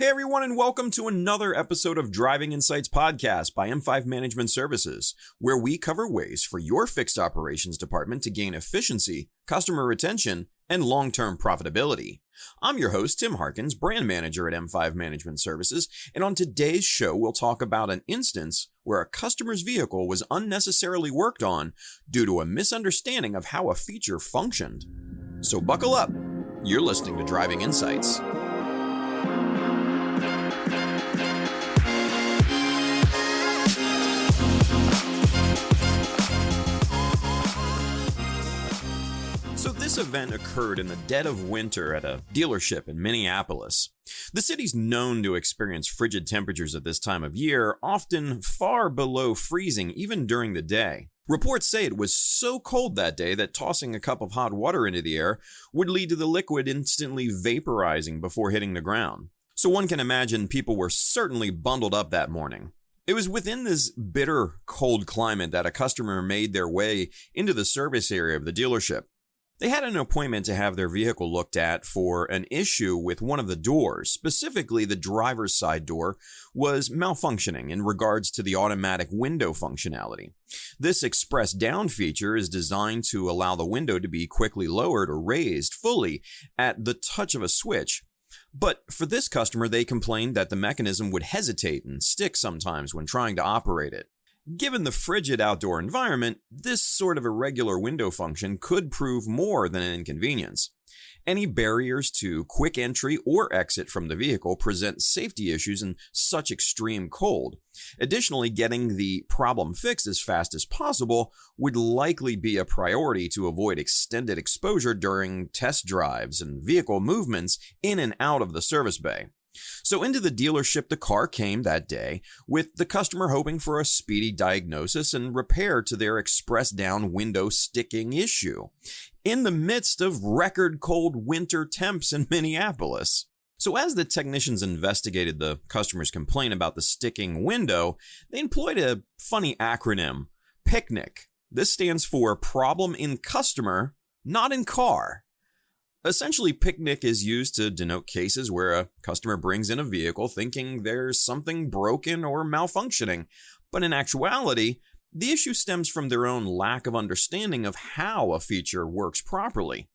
Hey everyone, and welcome to another episode of Driving Insights Podcast by M5 Management Services, where we cover ways for your fixed operations department to gain efficiency, customer retention, and long-term profitability. I'm your host, Tim Harkins, brand manager at M5 Management Services, and on today's show, we'll talk about an instance where a customer's vehicle was unnecessarily worked on due to a misunderstanding of how a feature functioned. So buckle up. You're listening to Driving Insights. So this event occurred in the dead of winter at a dealership in Minneapolis. The city's known to experience frigid temperatures at this time of year, often far below freezing even during the day. Reports say it was so cold that day that tossing a cup of hot water into the air would lead to the liquid instantly vaporizing before hitting the ground. So one can imagine people were certainly bundled up that morning. It was within this bitter, cold climate that a customer made their way into the service area of the dealership. They had an appointment to have their vehicle looked at for an issue with one of the doors. Specifically, the driver's side door was malfunctioning in regards to the automatic window functionality. This express down feature is designed to allow the window to be quickly lowered or raised fully at the touch of a switch. But for this customer, they complained that the mechanism would hesitate and stick sometimes when trying to operate it. Given the frigid outdoor environment, this sort of irregular window function could prove more than an inconvenience. Any barriers to quick entry or exit from the vehicle present safety issues in such extreme cold. Additionally, getting the problem fixed as fast as possible would likely be a priority to avoid extended exposure during test drives and vehicle movements in and out of the service bay. So into the dealership the car came that day, with the customer hoping for a speedy diagnosis and repair to their express down window sticking issue, in the midst of record cold winter temps in Minneapolis. So as the technicians investigated the customer's complaint about the sticking window, they employed a funny acronym, PICNIC. This stands for Problem in Customer, Not in Car. Essentially, PICNIC is used to denote cases where a customer brings in a vehicle thinking there's something broken or malfunctioning, but in actuality, the issue stems from their own lack of understanding of how a feature works properly.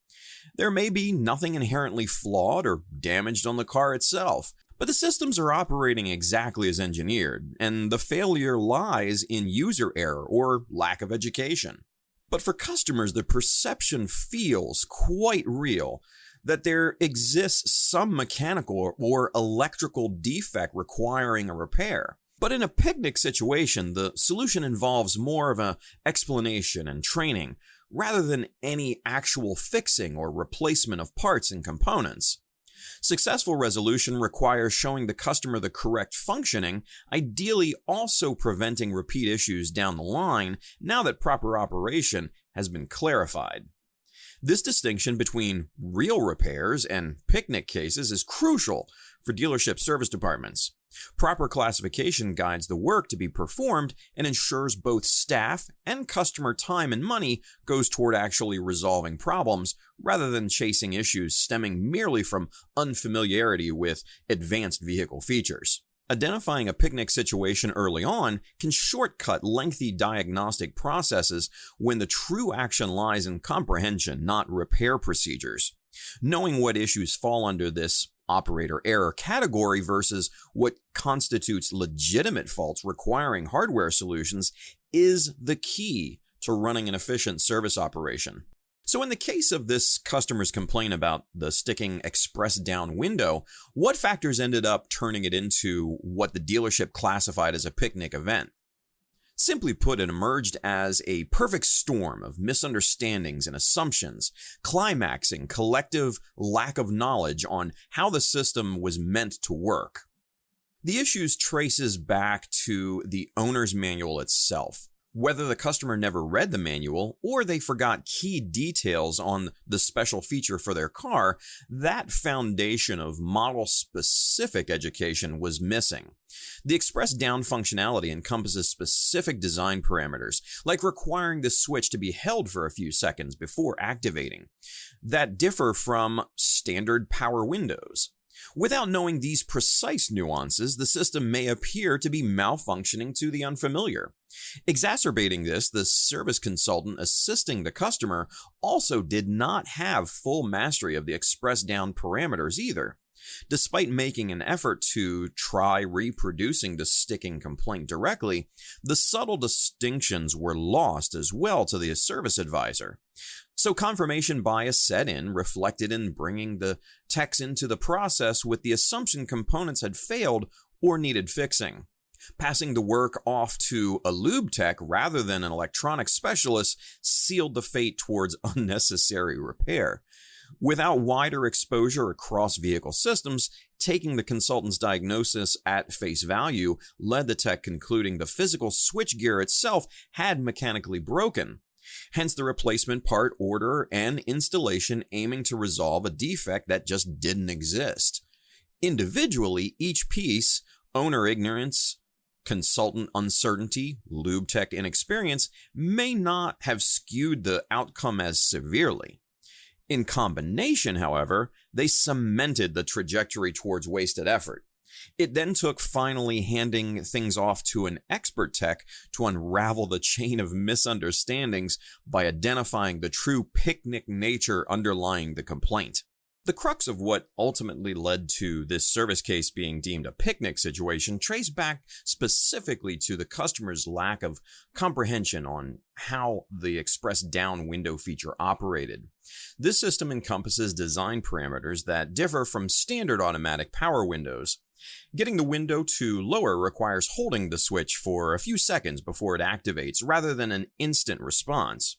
There may be nothing inherently flawed or damaged on the car itself, but the systems are operating exactly as engineered, and the failure lies in user error or lack of education. But for customers, the perception feels quite real that there exists some mechanical or electrical defect requiring a repair. But in a PICNIC situation, the solution involves more of an explanation and training rather than any actual fixing or replacement of parts and components. Successful resolution requires showing the customer the correct functioning, ideally also preventing repeat issues down the line now that proper operation has been clarified. This distinction between real repairs and PICNIC cases is crucial for dealership service departments. Proper classification guides the work to be performed and ensures both staff and customer time and money goes toward actually resolving problems rather than chasing issues stemming merely from unfamiliarity with advanced vehicle features. Identifying a PICNIC situation early on can shortcut lengthy diagnostic processes when the true action lies in comprehension, not repair procedures. Knowing what issues fall under this operator error category versus what constitutes legitimate faults requiring hardware solutions is the key to running an efficient service operation. So in the case of this customer's complaint about the sticking express down window, what factors ended up turning it into what the dealership classified as a PICNIC event? Simply put, it emerged as a perfect storm of misunderstandings and assumptions, climaxing collective lack of knowledge on how the system was meant to work. The issues traces back to the owner's manual itself. Whether the customer never read the manual or they forgot key details on the special feature for their car, that foundation of model-specific education was missing. The express down functionality encompasses specific design parameters, like requiring the switch to be held for a few seconds before activating, that differ from standard power windows. Without knowing these precise nuances, the system may appear to be malfunctioning to the unfamiliar. Exacerbating this, the service consultant assisting the customer also did not have full mastery of the express down parameters either. Despite making an effort to try reproducing the sticking complaint directly, the subtle distinctions were lost as well to the service advisor. So confirmation bias set in, reflected in bringing the techs into the process with the assumption components had failed or needed fixing. Passing the work off to a lube tech rather than an electronics specialist sealed the fate towards unnecessary repair. Without wider exposure across vehicle systems, taking the consultant's diagnosis at face value led the tech concluding the physical switchgear itself had mechanically broken. Hence the replacement part order and installation aiming to resolve a defect that just didn't exist. Individually, each piece, owner ignorance, consultant uncertainty, lube tech inexperience, may not have skewed the outcome as severely. In combination, however, they cemented the trajectory towards wasted effort. It then took finally handing things off to an expert tech to unravel the chain of misunderstandings by identifying the true picnic nature underlying the complaint. The crux of what ultimately led to this service case being deemed a picnic situation traced back specifically to the customer's lack of comprehension on how the express down window feature operated. This system encompasses design parameters that differ from standard automatic power windows. Getting the window to lower requires holding the switch for a few seconds before it activates rather than an instant response.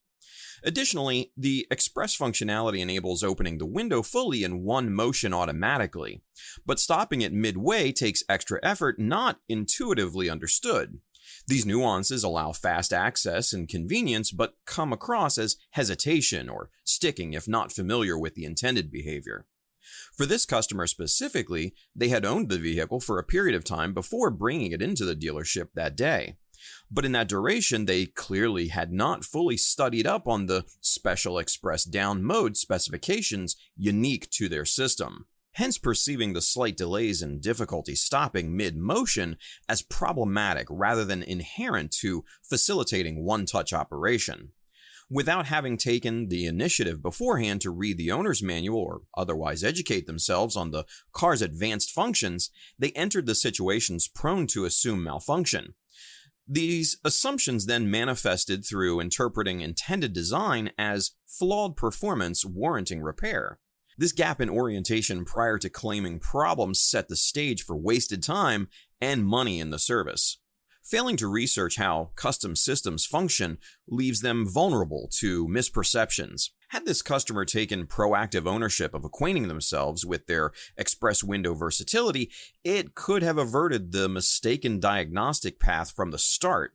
Additionally, the express functionality enables opening the window fully in one motion automatically, but stopping it midway takes extra effort not intuitively understood. These nuances allow fast access and convenience, but come across as hesitation or sticking if not familiar with the intended behavior. For this customer specifically, they had owned the vehicle for a period of time before bringing it into the dealership that day. But in that duration, they clearly had not fully studied up on the special express down mode specifications unique to their system, hence perceiving the slight delays and difficulty stopping mid-motion as problematic rather than inherent to facilitating one-touch operation. Without having taken the initiative beforehand to read the owner's manual or otherwise educate themselves on the car's advanced functions, they entered the situations prone to assume malfunction. These assumptions then manifested through interpreting intended design as flawed performance warranting repair. This gap in orientation prior to claiming problems set the stage for wasted time and money in the service. Failing to research how custom systems function leaves them vulnerable to misperceptions. Had this customer taken proactive ownership of acquainting themselves with their express window versatility, it could have averted the mistaken diagnostic path from the start.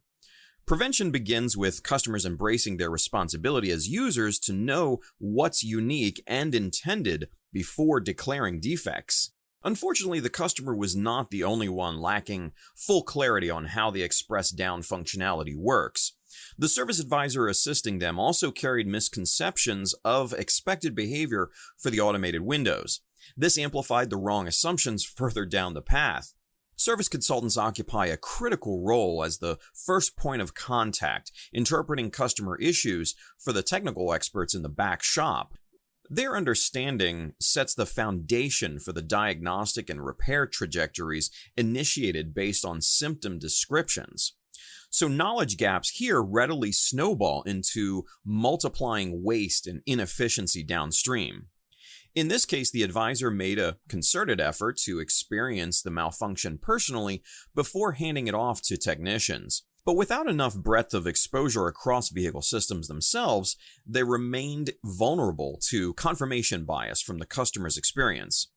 Prevention begins with customers embracing their responsibility as users to know what's unique and intended before declaring defects. Unfortunately, the customer was not the only one lacking full clarity on how the express down functionality works. The service advisor assisting them also carried misconceptions of expected behavior for the automated windows. This amplified the wrong assumptions further down the path. Service consultants occupy a critical role as the first point of contact, interpreting customer issues for the technical experts in the back shop. Their understanding sets the foundation for the diagnostic and repair trajectories initiated based on symptom descriptions. So knowledge gaps here readily snowball into multiplying waste and inefficiency downstream. In this case, the advisor made a concerted effort to experience the malfunction personally before handing it off to technicians. But without enough breadth of exposure across vehicle systems themselves, they remained vulnerable to confirmation bias from the customer's experience.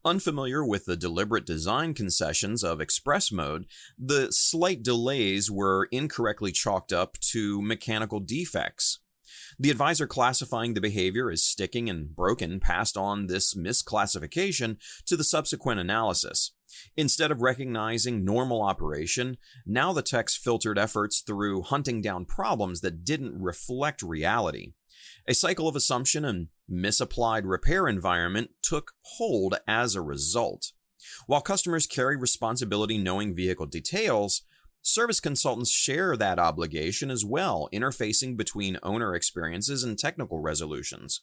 Unfamiliar with the deliberate design concessions of express mode, the slight delays were incorrectly chalked up to mechanical defects. The advisor classifying the behavior as sticking and broken passed on this misclassification to the subsequent analysis. Instead of recognizing normal operation, now the techs filtered efforts through hunting down problems that didn't reflect reality. A cycle of assumption and misapplied repair environment took hold as a result. While customers carry responsibility knowing vehicle details, service consultants share that obligation as well, interfacing between owner experiences and technical resolutions.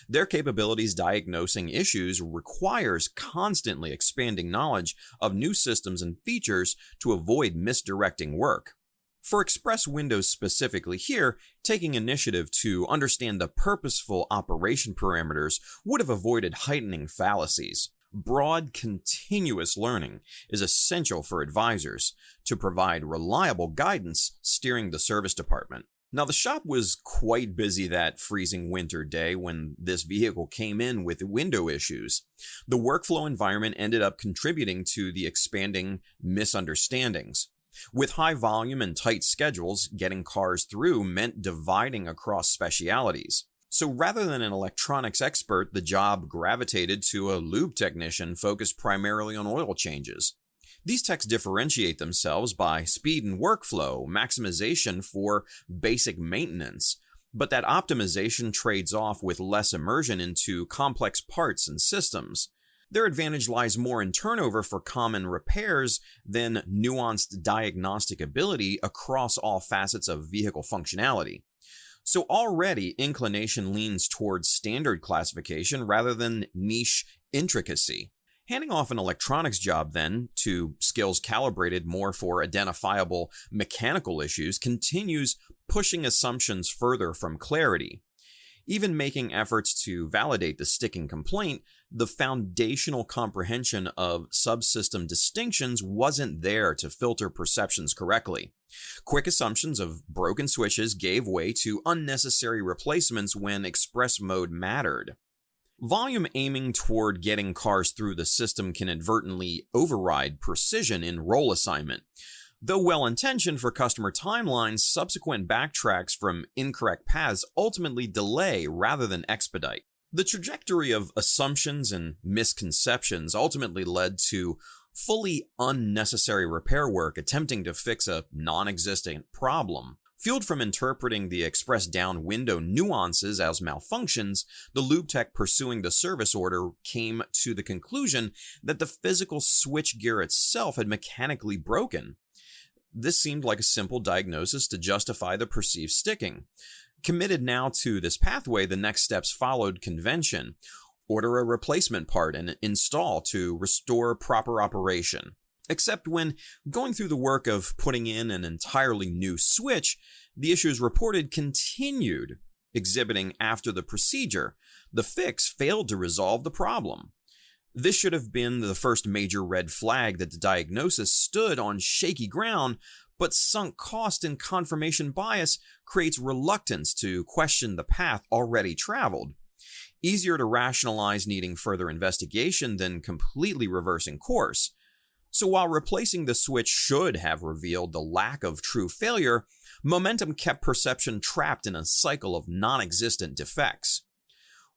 Their capabilities diagnosing issues requires constantly expanding knowledge of new systems and features to avoid misdirecting work. For Express Windows specifically here, taking initiative to understand the purposeful operation parameters would have avoided heightening fallacies. Broad, continuous learning is essential for advisors to provide reliable guidance steering the service department. Now, the shop was quite busy that freezing winter day when this vehicle came in with window issues. The workflow environment ended up contributing to the expanding misunderstandings. With high volume and tight schedules, getting cars through meant dividing across specialities. So rather than an electronics expert, the job gravitated to a lube technician focused primarily on oil changes. These techs differentiate themselves by speed and workflow, maximization for basic maintenance, but that optimization trades off with less immersion into complex parts and systems. Their advantage lies more in turnover for common repairs than nuanced diagnostic ability across all facets of vehicle functionality. So already, inclination leans towards standard classification rather than niche intricacy. Handing off an electronics job then to skills calibrated more for identifiable mechanical issues continues pushing assumptions further from clarity. Even making efforts to validate the sticking complaint, the foundational comprehension of subsystem distinctions wasn't there to filter perceptions correctly. Quick assumptions of broken switches gave way to unnecessary replacements when express mode mattered. Volume aiming toward getting cars through the system can inadvertently override precision in role assignment. Though well-intentioned for customer timelines, subsequent backtracks from incorrect paths ultimately delay rather than expedite. The trajectory of assumptions and misconceptions ultimately led to fully unnecessary repair work attempting to fix a non-existent problem. Fueled from interpreting the express down window nuances as malfunctions, the lube tech pursuing the service order came to the conclusion that the physical switchgear itself had mechanically broken. This seemed like a simple diagnosis to justify the perceived sticking. Committed now to this pathway, the next steps followed convention. Order a replacement part and install to restore proper operation. Except when going through the work of putting in an entirely new switch, the issues reported continued exhibiting after the procedure. The fix failed to resolve the problem. This should have been the first major red flag that the diagnosis stood on shaky ground, but sunk cost and confirmation bias creates reluctance to question the path already traveled. Easier to rationalize needing further investigation than completely reversing course. So while replacing the switch should have revealed the lack of true failure, momentum kept perception trapped in a cycle of non-existent defects.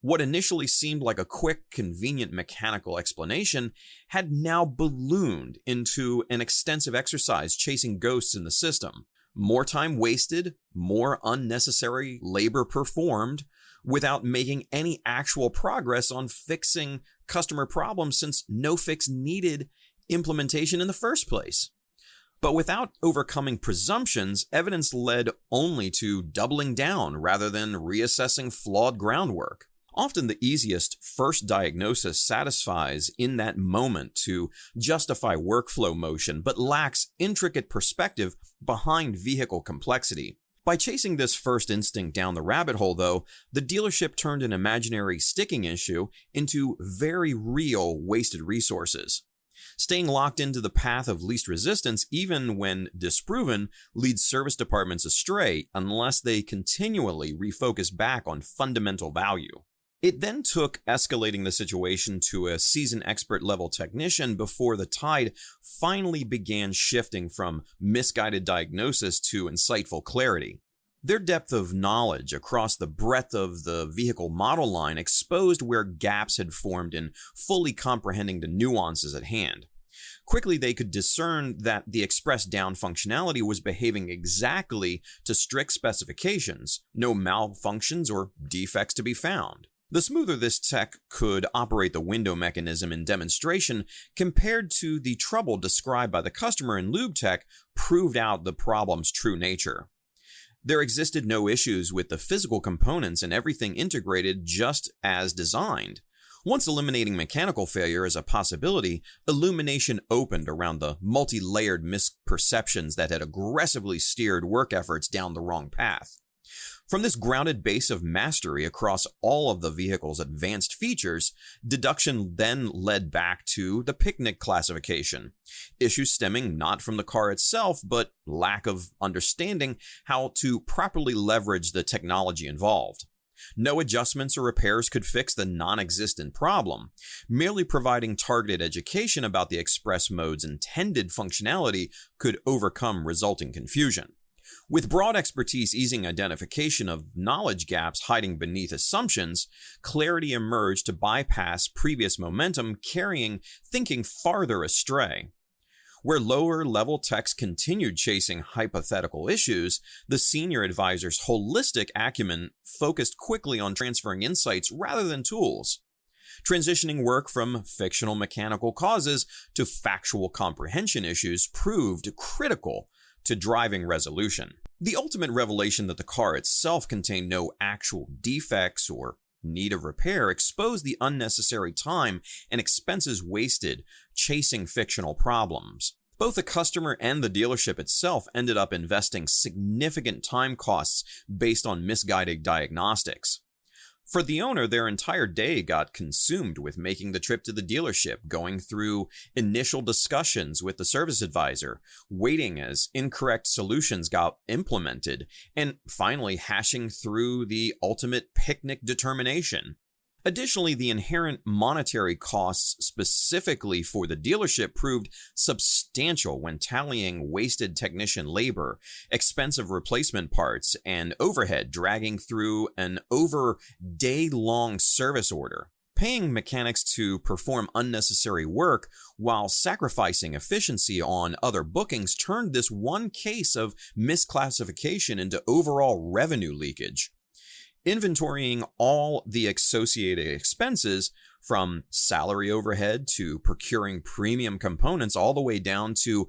What initially seemed like a quick, convenient mechanical explanation had now ballooned into an extensive exercise chasing ghosts in the system. More time wasted, more unnecessary labor performed, without making any actual progress on fixing customer problems since no fix needed implementation in the first place. But without overcoming presumptions, evidence led only to doubling down rather than reassessing flawed groundwork. Often the easiest first diagnosis satisfies in that moment to justify workflow motion, but lacks intricate perspective behind vehicle complexity. By chasing this first instinct down the rabbit hole, though, the dealership turned an imaginary sticking issue into very real wasted resources. Staying locked into the path of least resistance, even when disproven, leads service departments astray unless they continually refocus back on fundamental value. It then took escalating the situation to a seasoned expert level technician before the tide finally began shifting from misguided diagnosis to insightful clarity. Their depth of knowledge across the breadth of the vehicle model line exposed where gaps had formed in fully comprehending the nuances at hand. Quickly, they could discern that the express down functionality was behaving exactly to strict specifications, no malfunctions or defects to be found. The smoother this tech could operate the window mechanism in demonstration compared to the trouble described by the customer in lube tech proved out the problem's true nature. There existed no issues with the physical components and everything integrated just as designed. Once eliminating mechanical failure as a possibility, illumination opened around the multi-layered misperceptions that had aggressively steered work efforts down the wrong path. From this grounded base of mastery across all of the vehicle's advanced features, deduction then led back to the picnic classification, issues stemming not from the car itself, but lack of understanding how to properly leverage the technology involved. No adjustments or repairs could fix the non-existent problem. Merely providing targeted education about the express mode's intended functionality could overcome resulting confusion. With broad expertise easing identification of knowledge gaps hiding beneath assumptions, clarity emerged to bypass previous momentum, carrying thinking farther astray. Where lower-level techs continued chasing hypothetical issues, the senior advisor's holistic acumen focused quickly on transferring insights rather than tools. Transitioning work from fictional mechanical causes to factual comprehension issues proved critical to driving resolution. The ultimate revelation that the car itself contained no actual defects or need of repair exposed the unnecessary time and expenses wasted chasing fictional problems. Both the customer and the dealership itself ended up investing significant time costs based on misguided diagnostics. For the owner, their entire day got consumed with making the trip to the dealership, going through initial discussions with the service advisor, waiting as incorrect solutions got implemented, and finally hashing through the ultimate picnic determination. Additionally, the inherent monetary costs specifically for the dealership proved substantial when tallying wasted technician labor, expensive replacement parts, and overhead dragging through an day-long service order. Paying mechanics to perform unnecessary work while sacrificing efficiency on other bookings turned this one case of misclassification into overall revenue leakage. Inventorying all the associated expenses, from salary overhead to procuring premium components all the way down to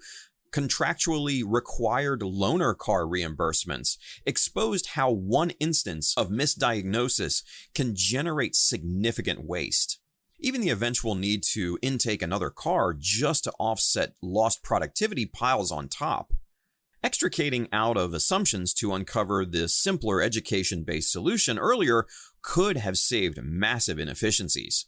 contractually required loaner car reimbursements, exposed how one instance of misdiagnosis can generate significant waste. Even the eventual need to intake another car just to offset lost productivity piles on top. Extricating out of assumptions to uncover the simpler education-based solution earlier could have saved massive inefficiencies.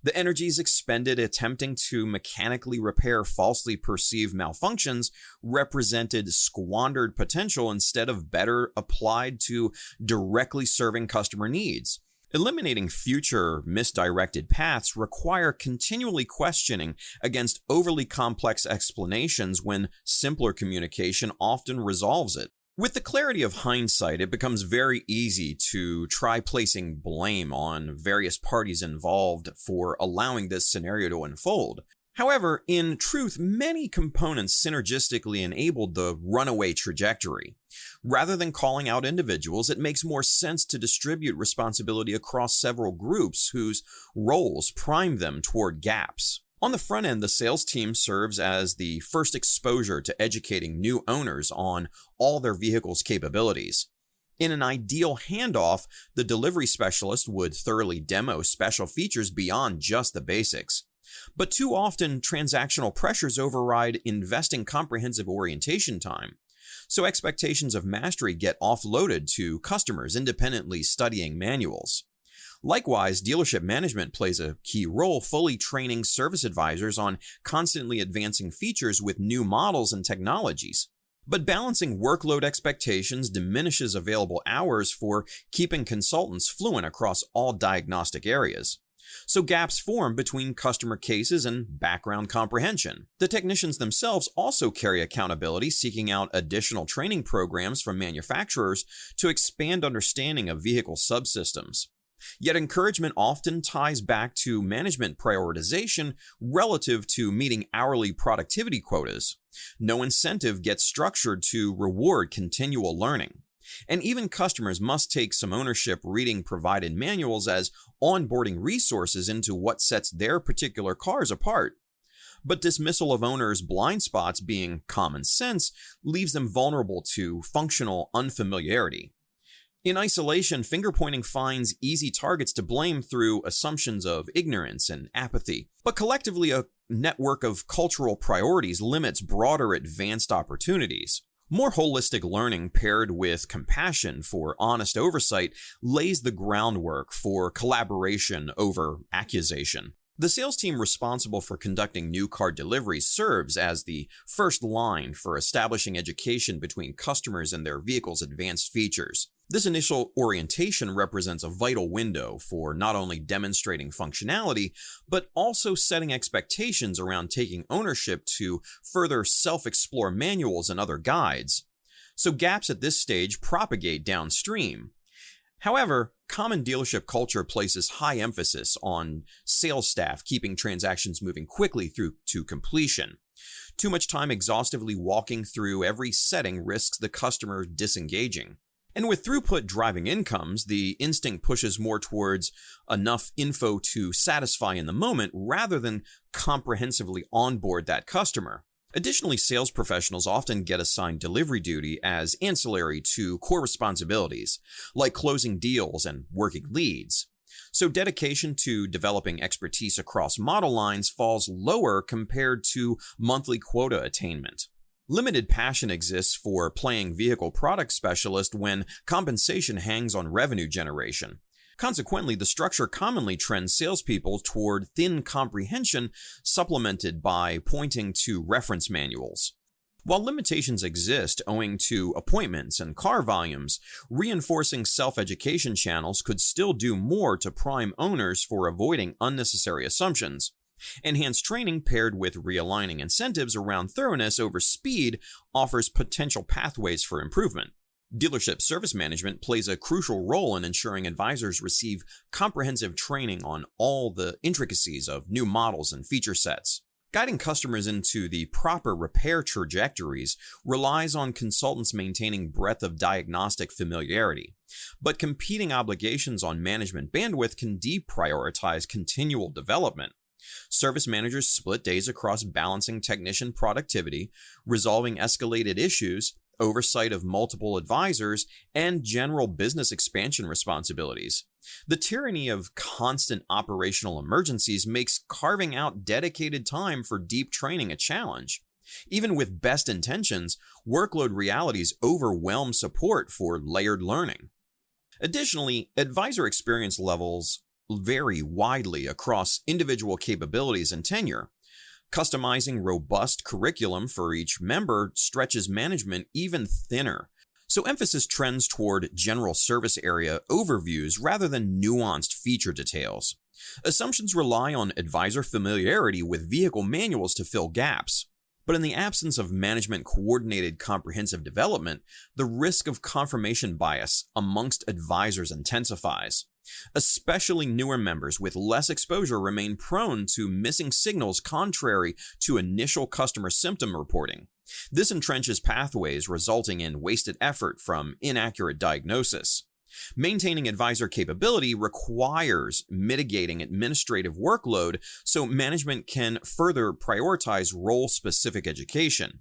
The energies expended attempting to mechanically repair falsely perceived malfunctions represented squandered potential instead of better applied to directly serving customer needs. Eliminating future misdirected paths require continually questioning against overly complex explanations when simpler communication often resolves it. With the clarity of hindsight, it becomes very easy to try placing blame on various parties involved for allowing this scenario to unfold. However, in truth, many components synergistically enabled the runaway trajectory. Rather than calling out individuals, it makes more sense to distribute responsibility across several groups whose roles prime them toward gaps. On the front end, the sales team serves as the first exposure to educating new owners on all their vehicle's capabilities. In an ideal handoff, the delivery specialist would thoroughly demo special features beyond just the basics. But too often, transactional pressures override investing comprehensive orientation time. So expectations of mastery get offloaded to customers independently studying manuals. Likewise, dealership management plays a key role, fully training service advisors on constantly advancing features with new models and technologies. But balancing workload expectations diminishes available hours for keeping consultants fluent across all diagnostic areas. So gaps form between customer cases and background comprehension. The technicians themselves also carry accountability, seeking out additional training programs from manufacturers to expand understanding of vehicle subsystems. Yet encouragement often ties back to management prioritization relative to meeting hourly productivity quotas. No incentive gets structured to reward continual learning. And even customers must take some ownership reading provided manuals as onboarding resources into what sets their particular cars apart. But dismissal of owners' blind spots being common sense leaves them vulnerable to functional unfamiliarity. In isolation, finger-pointing finds easy targets to blame through assumptions of ignorance and apathy. But collectively, a network of cultural priorities limits broader advanced opportunities. More holistic learning paired with compassion for honest oversight lays the groundwork for collaboration over accusation. The sales team responsible for conducting new car deliveries serves as the first line for establishing education between customers and their vehicle's advanced features. This initial orientation represents a vital window for not only demonstrating functionality, but also setting expectations around taking ownership to further self-explore manuals and other guides. So gaps at this stage propagate downstream. However, common dealership culture places high emphasis on sales staff keeping transactions moving quickly through to completion. Too much time exhaustively walking through every setting risks the customer disengaging. And with throughput driving incomes, the instinct pushes more towards enough info to satisfy in the moment rather than comprehensively onboard that customer. Additionally, sales professionals often get assigned delivery duty as ancillary to core responsibilities, like closing deals and working leads. So dedication to developing expertise across model lines falls lower compared to monthly quota attainment. Limited passion exists for playing vehicle product specialist when compensation hangs on revenue generation. Consequently, the structure commonly trends salespeople toward thin comprehension supplemented by pointing to reference manuals. While limitations exist owing to appointments and car volumes, reinforcing self-education channels could still do more to prime owners for avoiding unnecessary assumptions. Enhanced training paired with realigning incentives around thoroughness over speed offers potential pathways for improvement. Dealership service management plays a crucial role in ensuring advisors receive comprehensive training on all the intricacies of new models and feature sets. Guiding customers into the proper repair trajectories relies on consultants maintaining breadth of diagnostic familiarity, but competing obligations on management bandwidth can deprioritize continual development. Service managers split days across balancing technician productivity, resolving escalated issues, oversight of multiple advisors, and general business expansion responsibilities. The tyranny of constant operational emergencies makes carving out dedicated time for deep training a challenge. Even with best intentions, workload realities overwhelm support for layered learning. Additionally, advisor experience levels vary widely across individual capabilities and tenure. Customizing robust curriculum for each member stretches management even thinner. So emphasis trends toward general service area overviews rather than nuanced feature details. Assumptions rely on advisor familiarity with vehicle manuals to fill gaps. But in the absence of management-coordinated comprehensive development, the risk of confirmation bias amongst advisors intensifies. Especially newer members with less exposure remain prone to missing signals contrary to initial customer symptom reporting. This entrenches pathways resulting in wasted effort from inaccurate diagnosis. Maintaining advisor capability requires mitigating administrative workload so management can further prioritize role-specific education.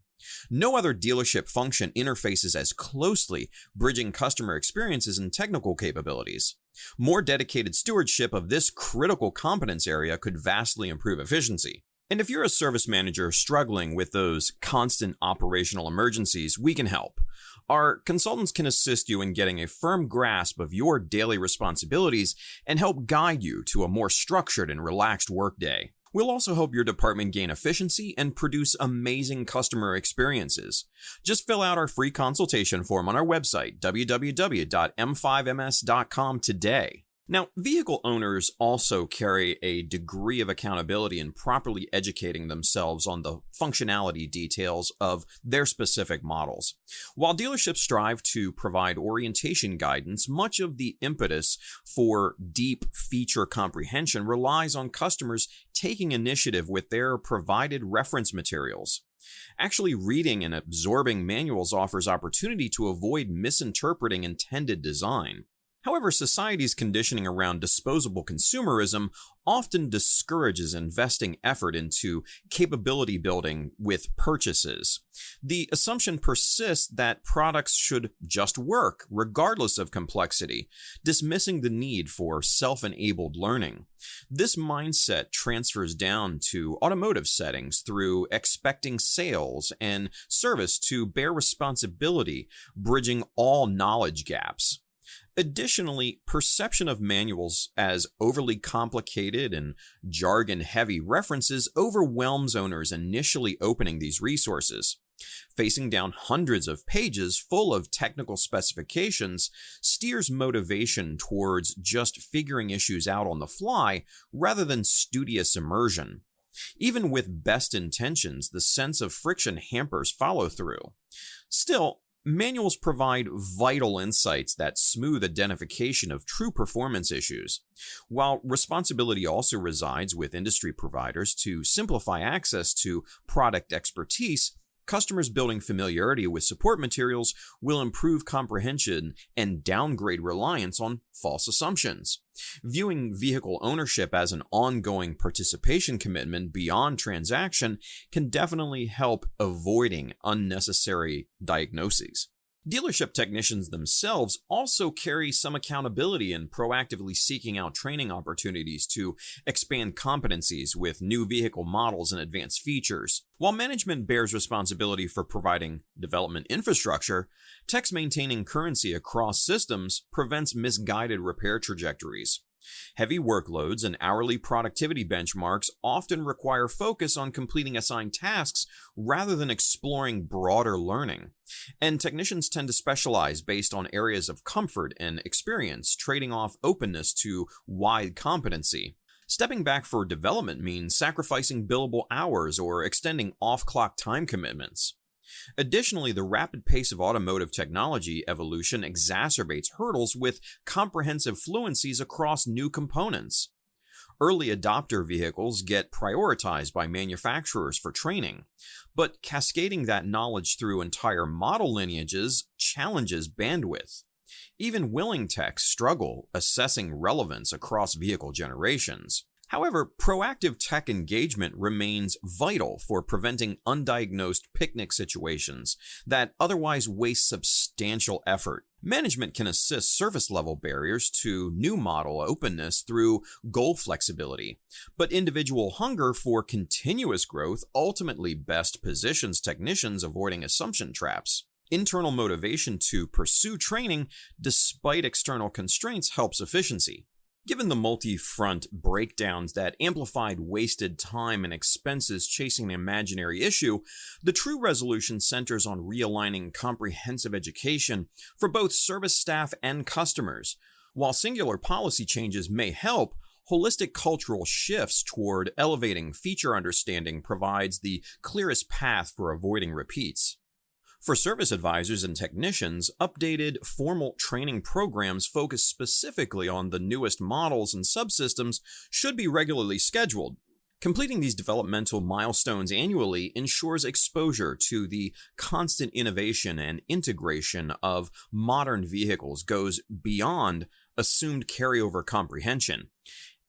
No other dealership function interfaces as closely, bridging customer experiences and technical capabilities. More dedicated stewardship of this critical competence area could vastly improve efficiency. And if you're a service manager struggling with those constant operational emergencies, we can help. Our consultants can assist you in getting a firm grasp of your daily responsibilities and help guide you to a more structured and relaxed workday. We'll also help your department gain efficiency and produce amazing customer experiences. Just fill out our free consultation form on our website, www.m5ms.com today. Now, vehicle owners also carry a degree of accountability in properly educating themselves on the functionality details of their specific models. While dealerships strive to provide orientation guidance, much of the impetus for deep feature comprehension relies on customers taking initiative with their provided reference materials. Actually, reading and absorbing manuals offers opportunity to avoid misinterpreting intended design. However, society's conditioning around disposable consumerism often discourages investing effort into capability building with purchases. The assumption persists that products should just work, regardless of complexity, dismissing the need for self-enabled learning. This mindset transfers down to automotive settings through expecting sales and service to bear responsibility, bridging all knowledge gaps. Additionally, perception of manuals as overly complicated and jargon-heavy references overwhelms owners initially opening these resources. Facing down hundreds of pages full of technical specifications steers motivation towards just figuring issues out on the fly rather than studious immersion. Even with best intentions, the sense of friction hampers follow-through. Still, manuals provide vital insights that smooth identification of true performance issues. While responsibility also resides with industry providers to simplify access to product expertise, customers building familiarity with support materials will improve comprehension and downgrade reliance on false assumptions. Viewing vehicle ownership as an ongoing participation commitment beyond transaction can definitely help avoiding unnecessary diagnoses. Dealership technicians themselves also carry some accountability in proactively seeking out training opportunities to expand competencies with new vehicle models and advanced features. While management bears responsibility for providing development infrastructure, techs maintaining currency across systems prevents misguided repair trajectories. Heavy workloads and hourly productivity benchmarks often require focus on completing assigned tasks rather than exploring broader learning. And technicians tend to specialize based on areas of comfort and experience, trading off openness to wide competency. Stepping back for development means sacrificing billable hours or extending off-clock time commitments. Additionally, the rapid pace of automotive technology evolution exacerbates hurdles with comprehensive fluencies across new components. Early adopter vehicles get prioritized by manufacturers for training, but cascading that knowledge through entire model lineages challenges bandwidth. Even willing techs struggle assessing relevance across vehicle generations. However, proactive tech engagement remains vital for preventing undiagnosed picnic situations that otherwise waste substantial effort. Management can assist surface-level barriers to new model openness through goal flexibility, but individual hunger for continuous growth ultimately best positions technicians avoiding assumption traps. Internal motivation to pursue training despite external constraints helps efficiency. Given the multi-front breakdowns that amplified wasted time and expenses chasing an imaginary issue, the true resolution centers on realigning comprehensive education for both service staff and customers. While singular policy changes may help, holistic cultural shifts toward elevating feature understanding provides the clearest path for avoiding repeats. For service advisors and technicians, updated formal training programs focused specifically on the newest models and subsystems should be regularly scheduled. Completing these developmental milestones annually ensures exposure to the constant innovation and integration of modern vehicles goes beyond assumed carryover comprehension.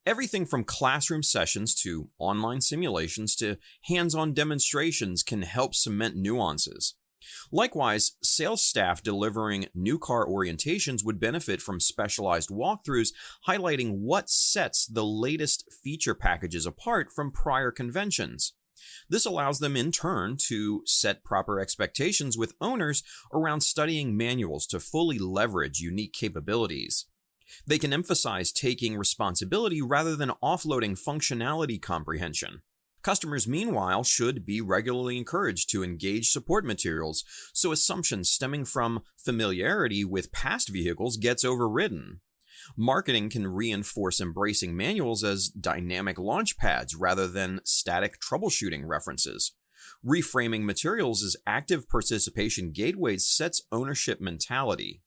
Everything from classroom sessions to online simulations to hands-on demonstrations can help cement nuances. Likewise, sales staff delivering new car orientations would benefit from specialized walkthroughs highlighting what sets the latest feature packages apart from prior conventions. This allows them in turn to set proper expectations with owners around studying manuals to fully leverage unique capabilities. They can emphasize taking responsibility rather than offloading functionality comprehension. Customers, meanwhile, should be regularly encouraged to engage support materials so assumptions stemming from familiarity with past vehicles gets overridden. Marketing can reinforce embracing manuals as dynamic launch pads rather than static troubleshooting references. Reframing materials as active participation gateways sets ownership mentality.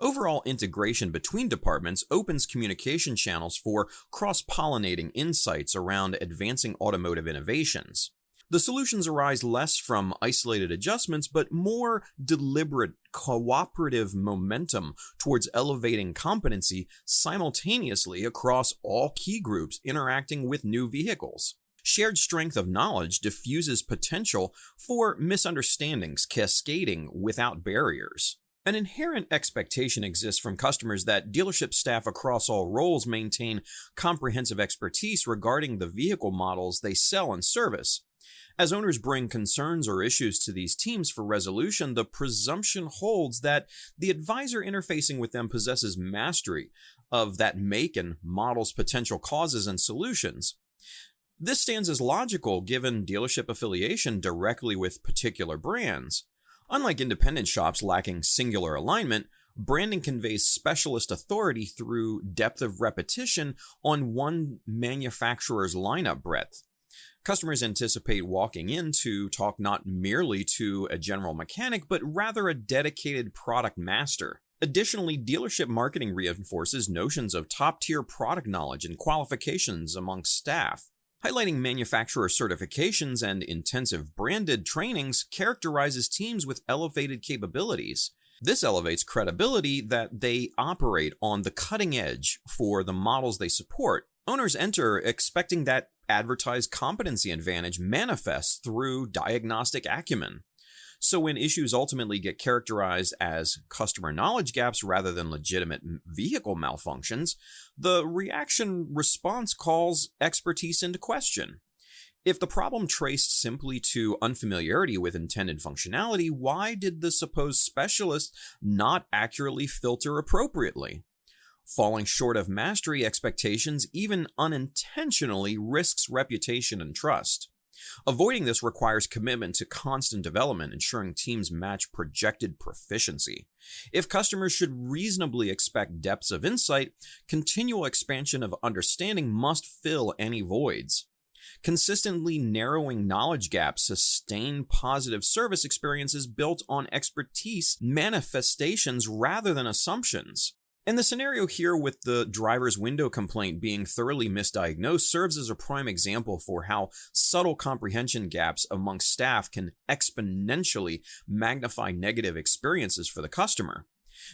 Overall integration between departments opens communication channels for cross-pollinating insights around advancing automotive innovations. The solutions arise less from isolated adjustments, but more deliberate, cooperative momentum towards elevating competency simultaneously across all key groups interacting with new vehicles. Shared strength of knowledge diffuses potential for misunderstandings cascading without barriers. An inherent expectation exists from customers that dealership staff across all roles maintain comprehensive expertise regarding the vehicle models they sell and service. As owners bring concerns or issues to these teams for resolution, the presumption holds that the advisor interfacing with them possesses mastery of that make and model's potential causes and solutions. This stands as logical given dealership affiliation directly with particular brands. Unlike independent shops lacking singular alignment, branding conveys specialist authority through depth of repetition on one manufacturer's lineup breadth. Customers anticipate walking in to talk not merely to a general mechanic, but rather a dedicated product master. Additionally, dealership marketing reinforces notions of top-tier product knowledge and qualifications amongst staff. Highlighting manufacturer certifications and intensive branded trainings characterizes teams with elevated capabilities. This elevates credibility that they operate on the cutting edge for the models they support. Owners enter expecting that advertised competency advantage manifests through diagnostic acumen. So when issues ultimately get characterized as customer knowledge gaps rather than legitimate vehicle malfunctions, the reaction response calls expertise into question. If the problem traced simply to unfamiliarity with intended functionality, why did the supposed specialist not accurately filter appropriately? Falling short of mastery expectations, even unintentionally, risks reputation and trust. Avoiding this requires commitment to constant development, ensuring teams match projected proficiency. If customers should reasonably expect depths of insight, continual expansion of understanding must fill any voids. Consistently narrowing knowledge gaps sustain positive service experiences built on expertise manifestations rather than assumptions. And the scenario here with the driver's window complaint being thoroughly misdiagnosed serves as a prime example for how subtle comprehension gaps amongst staff can exponentially magnify negative experiences for the customer.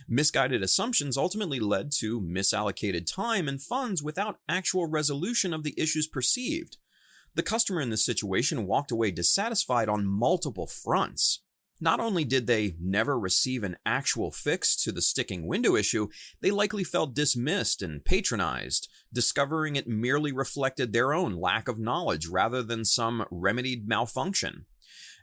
Misguided assumptions ultimately led to misallocated time and funds without actual resolution of the issues perceived. The customer in this situation walked away dissatisfied on multiple fronts. Not only did they never receive an actual fix to the sticking window issue, they likely felt dismissed and patronized, discovering it merely reflected their own lack of knowledge rather than some remedied malfunction.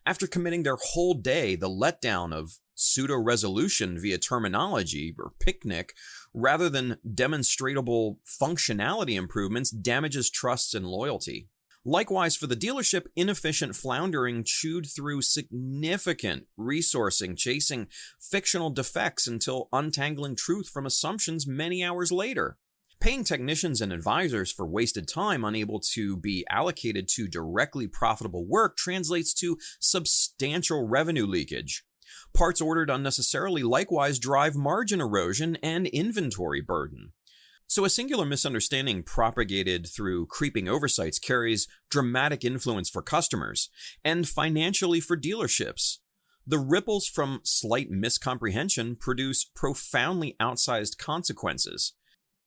After committing their whole day, the letdown of pseudo-resolution via terminology or picnic rather than demonstrable functionality improvements damages trust and loyalty. Likewise, for the dealership, inefficient floundering chewed through significant resourcing, chasing fictional defects until untangling truth from assumptions many hours later. Paying technicians and advisors for wasted time unable to be allocated to directly profitable work translates to substantial revenue leakage. Parts ordered unnecessarily likewise drive margin erosion and inventory burden. So a singular misunderstanding propagated through creeping oversights carries dramatic influence for customers and financially for dealerships. The ripples from slight miscomprehension produce profoundly outsized consequences.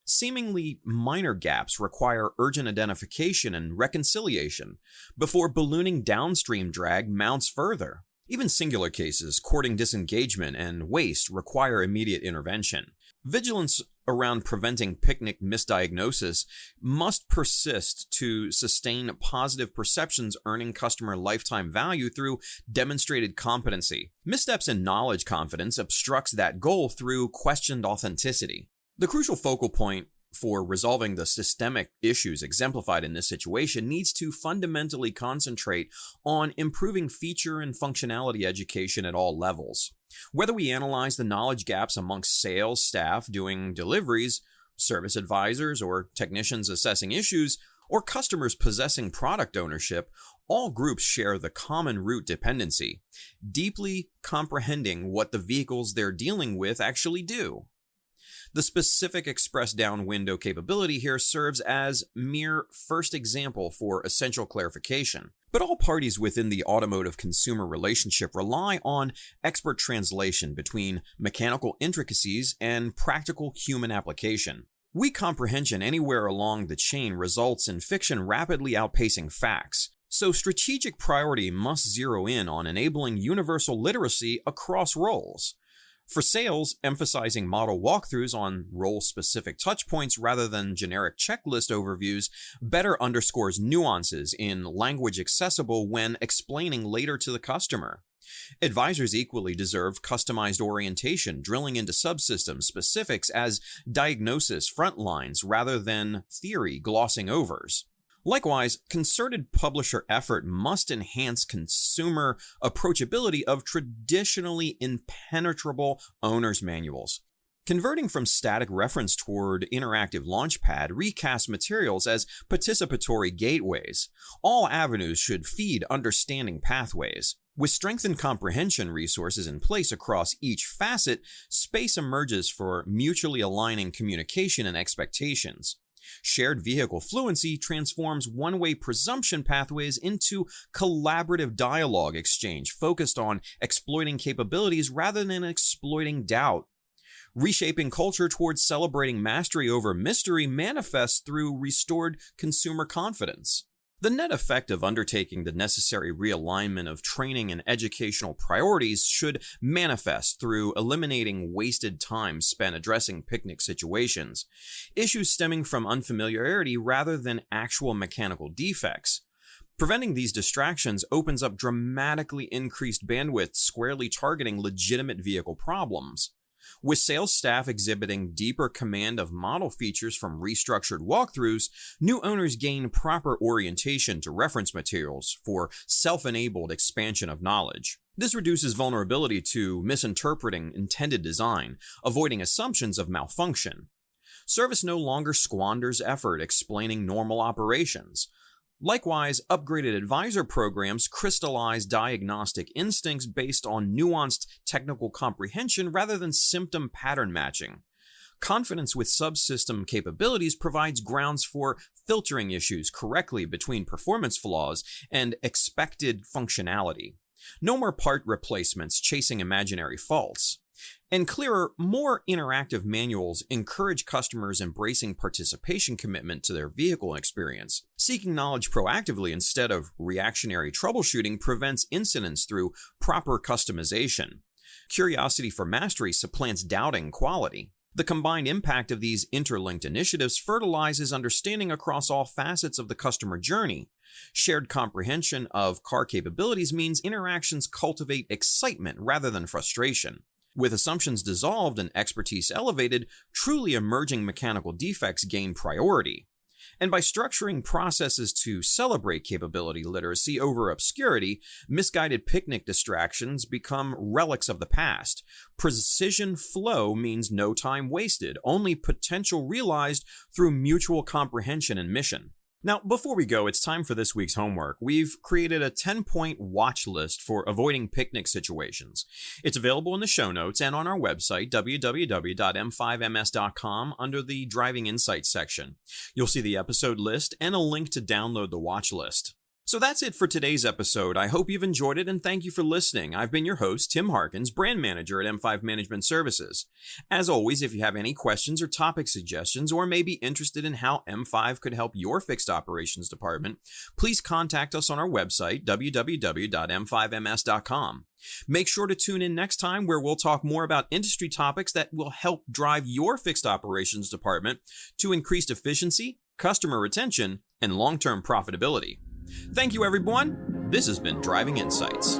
Seemingly minor gaps require urgent identification and reconciliation before ballooning downstream drag mounts further. Even singular cases, courting disengagement and waste, require immediate intervention. Vigilance around preventing picnic misdiagnosis must persist to sustain positive perceptions, earning customer lifetime value through demonstrated competency. Missteps in knowledge confidence obstructs that goal through questioned authenticity. The crucial focal point for resolving the systemic issues exemplified in this situation needs to fundamentally concentrate on improving feature and functionality education at all levels. Whether we analyze the knowledge gaps amongst sales staff doing deliveries, service advisors or technicians assessing issues, or customers possessing product ownership, all groups share the common root dependency, deeply comprehending what the vehicles they're dealing with actually do. The specific express down window capability here serves as mere first example for essential clarification. But all parties within the automotive-consumer relationship rely on expert translation between mechanical intricacies and practical human application. Weak comprehension anywhere along the chain results in fiction rapidly outpacing facts, so strategic priority must zero in on enabling universal literacy across roles. For sales, emphasizing model walkthroughs on role-specific touchpoints rather than generic checklist overviews better underscores nuances in language accessible when explaining later to the customer. Advisors equally deserve customized orientation, drilling into subsystem specifics as diagnosis frontlines rather than theory glossing overs. Likewise, concerted publisher effort must enhance consumer approachability of traditionally impenetrable owner's manuals. Converting from static reference toward interactive launchpad recast materials as participatory gateways. All avenues should feed understanding pathways. With strengthened comprehension resources in place across each facet, space emerges for mutually aligning communication and expectations. Shared vehicle fluency transforms one-way presumption pathways into collaborative dialogue exchange focused on exploiting capabilities rather than exploiting doubt. Reshaping culture towards celebrating mastery over mystery manifests through restored consumer confidence. The net effect of undertaking the necessary realignment of training and educational priorities should manifest through eliminating wasted time spent addressing picnic situations, issues stemming from unfamiliarity rather than actual mechanical defects. Preventing these distractions opens up dramatically increased bandwidth squarely targeting legitimate vehicle problems. With sales staff exhibiting deeper command of model features from restructured walkthroughs, new owners gain proper orientation to reference materials for self-enabled expansion of knowledge. This reduces vulnerability to misinterpreting intended design, avoiding assumptions of malfunction. Service no longer squanders effort explaining normal operations. Likewise, upgraded advisor programs crystallize diagnostic instincts based on nuanced technical comprehension rather than symptom pattern matching. Confidence with subsystem capabilities provides grounds for filtering issues correctly between performance flaws and expected functionality. No more part replacements chasing imaginary faults. And clearer, more interactive manuals encourage customers embracing participation commitment to their vehicle experience. Seeking knowledge proactively instead of reactionary troubleshooting prevents incidents through proper customization. Curiosity for mastery supplants doubting quality. The combined impact of these interlinked initiatives fertilizes understanding across all facets of the customer journey. Shared comprehension of car capabilities means interactions cultivate excitement rather than frustration. With assumptions dissolved and expertise elevated, truly emerging mechanical defects gain priority. And by structuring processes to celebrate capability literacy over obscurity, misguided picnic distractions become relics of the past. Precision flow means no time wasted, only potential realized through mutual comprehension and mission. Now, before we go, it's time for this week's homework. We've created a 10-point watch list for avoiding picnic situations. It's available in the show notes and on our website, www.m5ms.com, under the Driving Insights section. You'll see the episode list and a link to download the watch list. So that's it for today's episode. I hope you've enjoyed it and thank you for listening. I've been your host, Tim Harkins, brand manager at M5 Management Services. As always, if you have any questions or topic suggestions or may be interested in how M5 could help your fixed operations department, please contact us on our website, www.m5ms.com. Make sure to tune in next time where we'll talk more about industry topics that will help drive your fixed operations department to increased efficiency, customer retention, and long-term profitability. Thank you, everyone. This has been Driving Insights.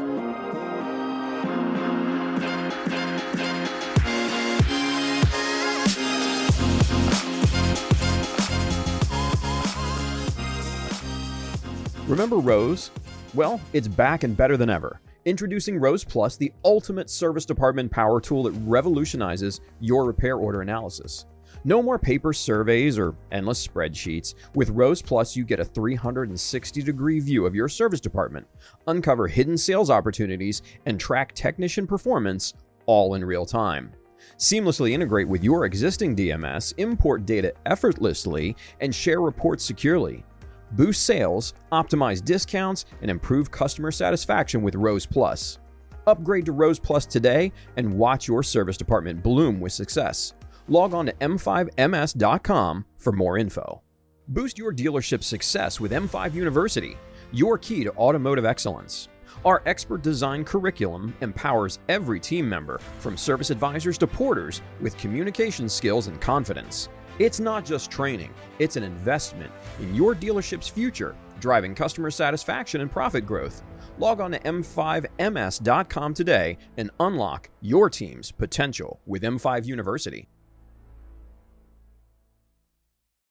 Remember Rose? Well, it's back and better than ever. Introducing Rose Plus, the ultimate service department power tool that revolutionizes your repair order analysis. No more paper surveys or endless spreadsheets. With Rose Plus, you get a 360-degree view of your service department, uncover hidden sales opportunities, and track technician performance all in real time. Seamlessly integrate with your existing DMS, import data effortlessly, and share reports securely. Boost sales, optimize discounts, and improve customer satisfaction with Rose Plus. Upgrade to Rose Plus today and watch your service department bloom with success. Log on to m5ms.com for more info. Boost your dealership's success with M5 University, your key to automotive excellence. Our expert design curriculum empowers every team member, from service advisors to porters, with communication skills and confidence. It's not just training, it's an investment in your dealership's future, driving customer satisfaction and profit growth. Log on to m5ms.com today and unlock your team's potential with M5 University.